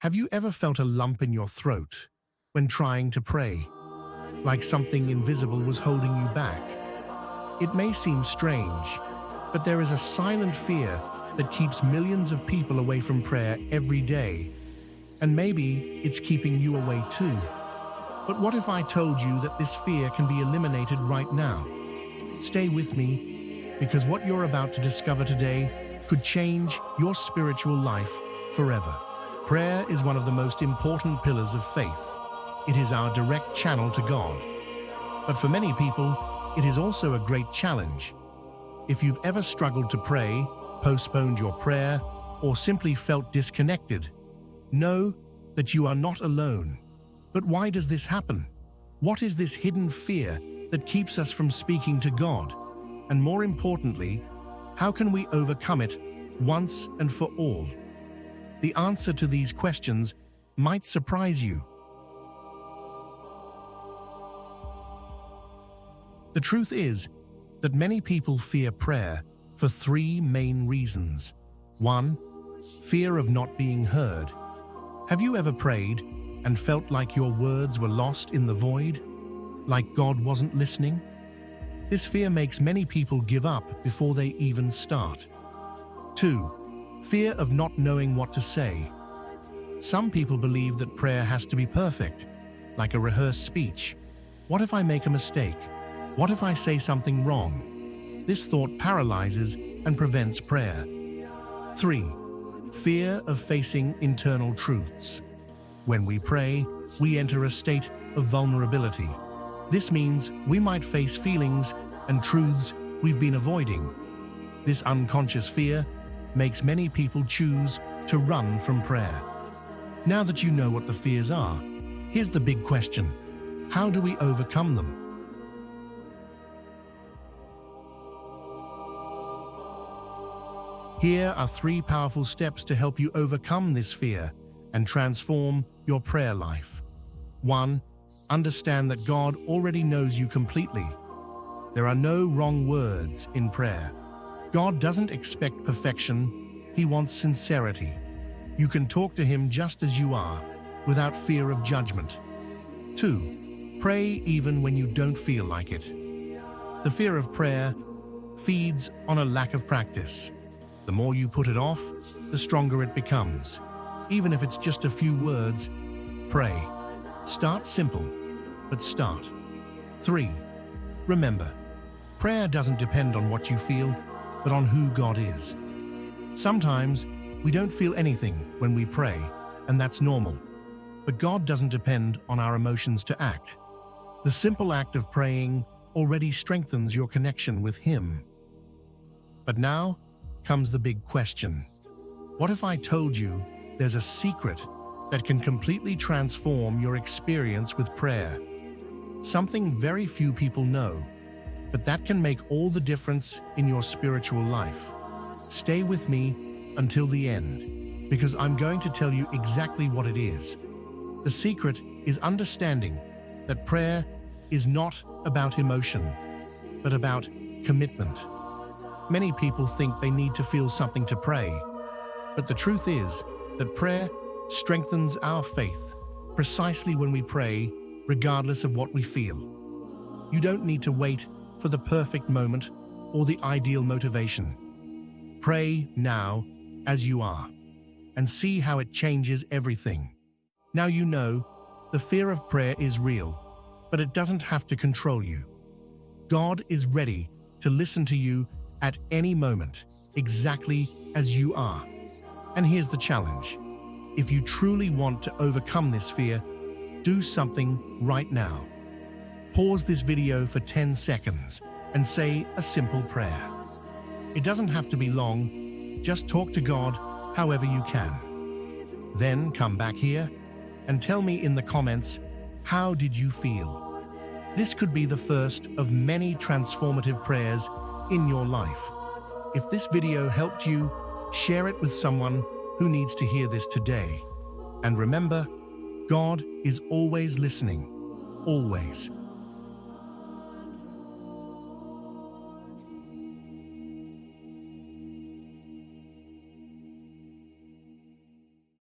Have you ever felt a lump in your throat when trying to pray, like something invisible was holding you back? It may seem strange, but there is a silent fear that keeps millions of people away from prayer every day, and maybe it's keeping you away too. But what if I told you that this fear can be eliminated right now? Stay with me, because what you're about to discover today could change your spiritual life forever. Prayer is one of the most important pillars of faith. It is our direct channel to God. But for many people, it is also a great challenge. If you've ever struggled to pray, postponed your prayer, or simply felt disconnected, know that you are not alone. But why does this happen? What is this hidden fear that keeps us from speaking to God? And more importantly, how can we overcome it once and for all? The answer to these questions might surprise you. The truth is that many people fear prayer for three main reasons. 1. Fear of not being heard. Have you ever prayed and felt like your words were lost in the void? Like God wasn't listening? This fear makes many people give up before they even start. 2. Fear of not knowing what to say. Some people believe that prayer has to be perfect, like a rehearsed speech. What if I make a mistake? What if I say something wrong? This thought paralyzes and prevents prayer. 3. Fear of facing internal truths. When we pray, we enter a state of vulnerability. This means we might face feelings and truths we've been avoiding. This unconscious fear makes many people choose to run from prayer. Now that you know what the fears are, here's the big question. How do we overcome them? Here are 3 powerful steps to help you overcome this fear and transform your prayer life. 1. Understand that God already knows you completely. There are no wrong words in prayer. God doesn't expect perfection, He wants sincerity. You can talk to Him just as you are, without fear of judgment. 2. Pray even when you don't feel like it. The fear of prayer feeds on a lack of practice. The more you put it off, the stronger it becomes. Even if it's just a few words, pray. Start simple, but start. 3. Remember, prayer doesn't depend on what you feel, but on who God is. Sometimes we don't feel anything when we pray, and that's normal. But God doesn't depend on our emotions to act. The simple act of praying already strengthens your connection with Him. But now comes the big question. What if I told you there's a secret that can completely transform your experience with prayer? Something very few people know, but that can make all the difference in your spiritual life. Stay with me until the end, because I'm going to tell you exactly what it is. The secret is understanding that prayer is not about emotion, but about commitment. Many people think they need to feel something to pray, but the truth is that prayer strengthens our faith precisely when we pray, regardless of what we feel. You don't need to wait for the perfect moment or the ideal motivation. Pray now as you are, and see how it changes everything. Now you know the fear of prayer is real, but it doesn't have to control you. God is ready to listen to you at any moment, exactly as you are. And here's the challenge. If you truly want to overcome this fear, do something right now. Pause this video for 10 seconds and say a simple prayer. It doesn't have to be long, just talk to God however you can. Then come back here and tell me in the comments, how did you feel? This could be the first of many transformative prayers in your life. If this video helped you, share it with someone who needs to hear this today. And remember, God is always listening, always.